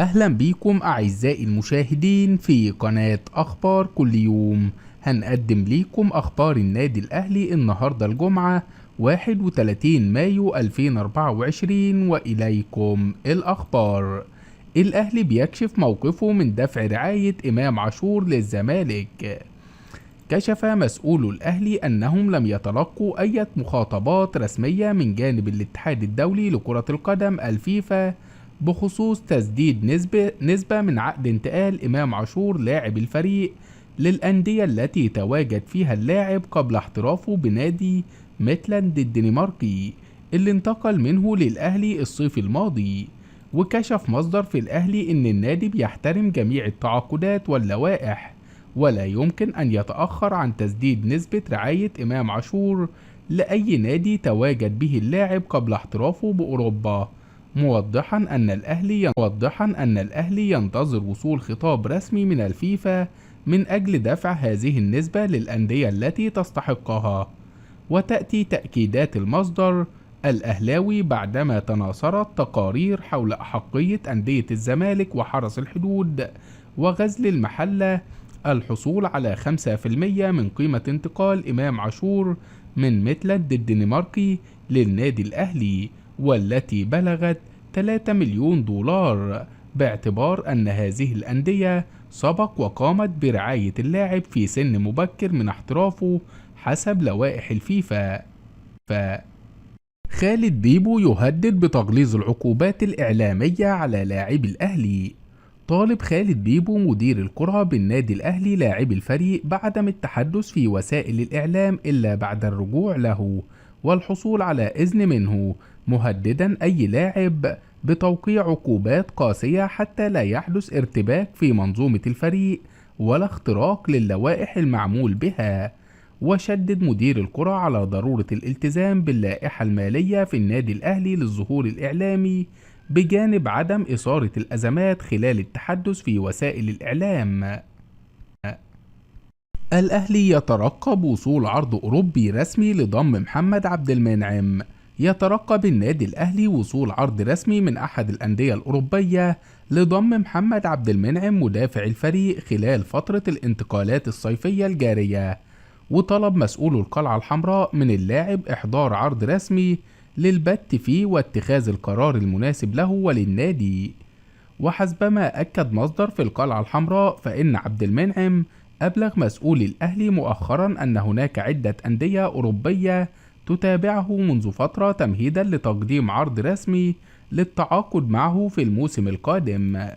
أهلا بيكم أعزائي المشاهدين في قناة أخبار كل يوم. هنقدم ليكم أخبار النادي الأهلي النهاردة الجمعة 31 مايو 2024 وإليكم الأخبار. الأهلي بيكشف موقفه من دفع رعاية إمام عاشور للزمالك. كشف مسؤول الأهلي أنهم لم يتلقوا أي مخاطبات رسمية من جانب الاتحاد الدولي لكرة القدم الفيفا بخصوص تسديد نسبة من عقد انتقال إمام عاشور لاعب الفريق للأندية التي تواجد فيها اللاعب قبل احترافه بنادي ميتلاند الدنماركي اللي انتقل منه للأهلي الصيف الماضي. وكشف مصدر في الأهلي إن النادي بيحترم جميع التعاقدات واللوائح ولا يمكن أن يتأخر عن تسديد نسبة رعاية إمام عاشور لأي نادي تواجد به اللاعب قبل احترافه بأوروبا، موضحا أن الأهلي ينتظر وصول خطاب رسمي من الفيفا من أجل دفع هذه النسبة للأندية التي تستحقها. وتأتي تأكيدات المصدر الأهلاوي بعدما تناثرت تقارير حول أحقية أندية الزمالك وحرس الحدود وغزل المحلة الحصول على 5% من قيمة انتقال إمام عاشور من ميتلاند الدنماركي للنادي الأهلي، والتي بلغت 3 مليون دولار، باعتبار أن هذه الأندية سبق وقامت برعاية اللاعب في سن مبكر من احترافه حسب لوائح الفيفا. خالد بيبو يهدد بتغليظ العقوبات الإعلامية على لاعبي الأهلي. طالب خالد بيبو مدير الكرة بالنادي الأهلي لاعبي الفريق بعدم التحدث في وسائل الإعلام إلا بعد الرجوع له والحصول على إذن منه، مهددا أي لاعب بتوقيع عقوبات قاسية حتى لا يحدث ارتباك في منظومة الفريق ولا اختراق للوائح المعمول بها. وشدد مدير الكرة على ضرورة الالتزام باللائحة المالية في النادي الأهلي للظهور الإعلامي بجانب عدم إثارة الأزمات خلال التحدث في وسائل الإعلام. الأهلي يترقب وصول عرض أوروبي رسمي لضم محمد عبد المنعم. يترقب النادي الأهلي وصول عرض رسمي من أحد الأندية الأوروبية لضم محمد عبد المنعم مدافع الفريق خلال فترة الانتقالات الصيفية الجارية. وطلب مسؤول القلعة الحمراء من اللاعب إحضار عرض رسمي للبت فيه واتخاذ القرار المناسب له وللنادي. وحسبما أكد مصدر في القلعة الحمراء فإن عبد المنعم أبلغ مسؤول الأهلي مؤخرا أن هناك عدة أندية أوروبية تتابعه منذ فترة تمهيدا لتقديم عرض رسمي للتعاقد معه في الموسم القادم.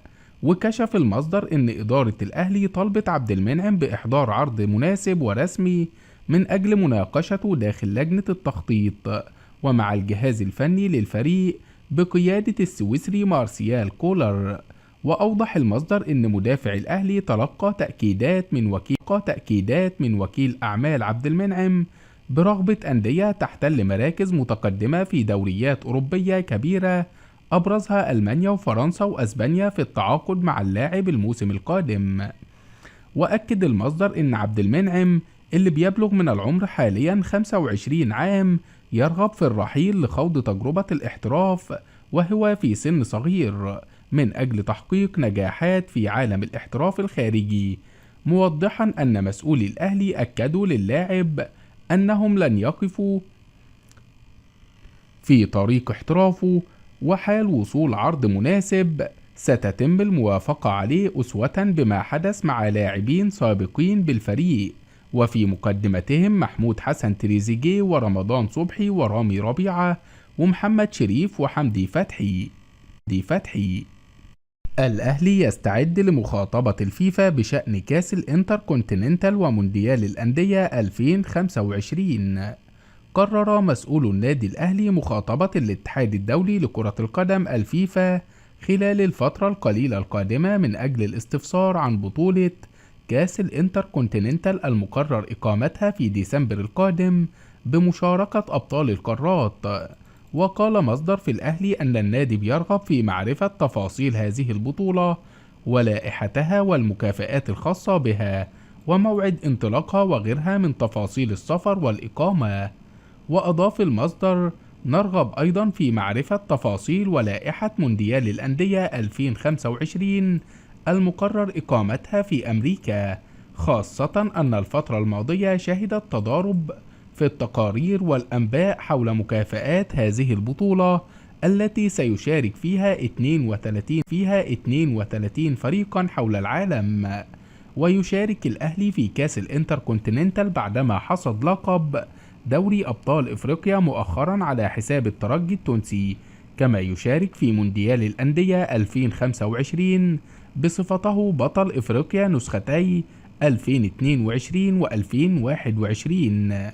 وكشف المصدر أن إدارة الأهلي طلبت عبد المنعم بإحضار عرض مناسب ورسمي من أجل مناقشته داخل لجنة التخطيط ومع الجهاز الفني للفريق بقيادة السويسري مارسيال كولر. وأوضح المصدر أن مدافع الأهلي تلقى تأكيدات من وكيل أعمال عبد المنعم برغبة أندية تحتل مراكز متقدمة في دوريات أوروبية كبيرة أبرزها ألمانيا وفرنسا وأسبانيا في التعاقد مع اللاعب الموسم القادم. وأكد المصدر أن عبد المنعم اللي بيبلغ من العمر حاليا 25 عام يرغب في الرحيل لخوض تجربة الاحتراف وهو في سن صغير من أجل تحقيق نجاحات في عالم الاحتراف الخارجي، موضحا أن مسؤولي الأهلي أكدوا للاعب أنهم لن يقفوا في طريق احترافه، وحال وصول عرض مناسب ستتم الموافقة عليه أسوة بما حدث مع لاعبين سابقين بالفريق، وفي مقدمتهم محمود حسن تريزيجيه ورمضان صبحي ورامي ربيعة ومحمد شريف وحمدي فتحي. الأهلي يستعد لمخاطبة الفيفا بشأن كأس الانتركونتيننتال ومونديال الأندية 2025. قرر مسؤول النادي الأهلي مخاطبة الاتحاد الدولي لكرة القدم الفيفا خلال الفترة القليلة القادمة من أجل الاستفسار عن بطولة كأس الانتركونتيننتال المقرر إقامتها في ديسمبر القادم بمشاركة أبطال القارات. وقال مصدر في الأهلي أن النادي بيرغب في معرفة تفاصيل هذه البطولة ولائحتها والمكافآت الخاصة بها وموعد انطلاقها وغيرها من تفاصيل السفر والإقامة. وأضاف المصدر نرغب أيضا في معرفة تفاصيل ولائحة مونديال الأندية 2025 المقرر إقامتها في أمريكا، خاصة أن الفترة الماضية شهدت تضارب في التقارير والأنباء حول مكافآت هذه البطولة التي سيشارك فيها 32 فريقا حول العالم. ويشارك الأهلي في كأس الانتركونتيننتال بعدما حصد لقب دوري أبطال إفريقيا مؤخرا على حساب الترجي التونسي، كما يشارك في مونديال الأندية 2025 بصفته بطل إفريقيا نسختي 2022 و 2021.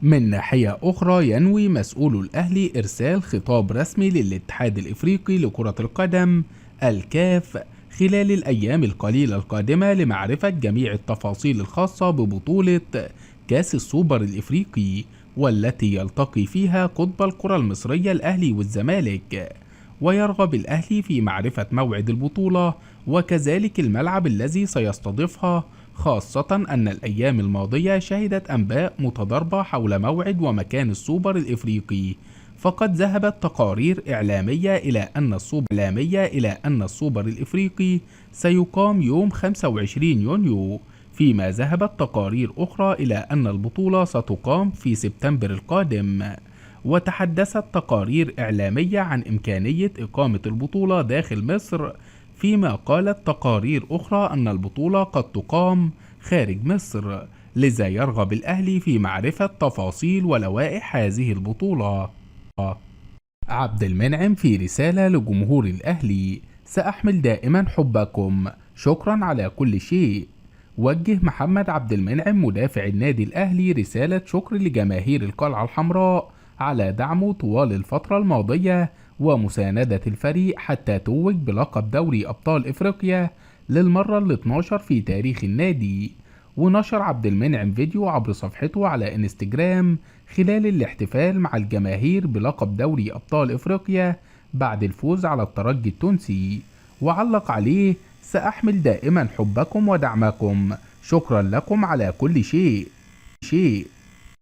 من ناحية أخرى، ينوي مسؤول الأهلي إرسال خطاب رسمي للاتحاد الإفريقي لكرة القدم الكاف خلال الأيام القليلة القادمة لمعرفة جميع التفاصيل الخاصة ببطولة كأس السوبر الإفريقي، والتي يلتقي فيها قطب الكرة المصرية الأهلي والزمالك. ويرغب الأهلي في معرفة موعد البطولة وكذلك الملعب الذي سيستضيفها، خاصة أن الأيام الماضية شهدت أنباء متضاربة حول موعد ومكان السوبر الإفريقي، فقد ذهبت تقارير إعلامية إلى أن السوبر الإفريقي سيقام يوم 25 يونيو، فيما ذهبت تقارير أخرى إلى أن البطولة ستقام في سبتمبر القادم. وتحدثت تقارير إعلامية عن إمكانية إقامة البطولة داخل مصر، فيما قالت تقارير أخرى أن البطولة قد تقام خارج مصر، لذا يرغب الأهلي في معرفة تفاصيل ولوائح هذه البطولة. عبد المنعم في رسالة لجمهور الأهلي: سأحمل دائما حبكم، شكرا على كل شيء. وجه محمد عبد المنعم مدافع النادي الأهلي رسالة شكر لجماهير القلعة الحمراء على دعمه طوال الفترة الماضية ومساندة الفريق حتى توج بلقب دوري أبطال إفريقيا للمرة ال12 في تاريخ النادي. ونشر عبد المنعم فيديو عبر صفحته على انستجرام خلال الاحتفال مع الجماهير بلقب دوري أبطال إفريقيا بعد الفوز على الترجي التونسي، وعلق عليه: سأحمل دائما حبكم ودعمكم، شكرا لكم على كل شيء.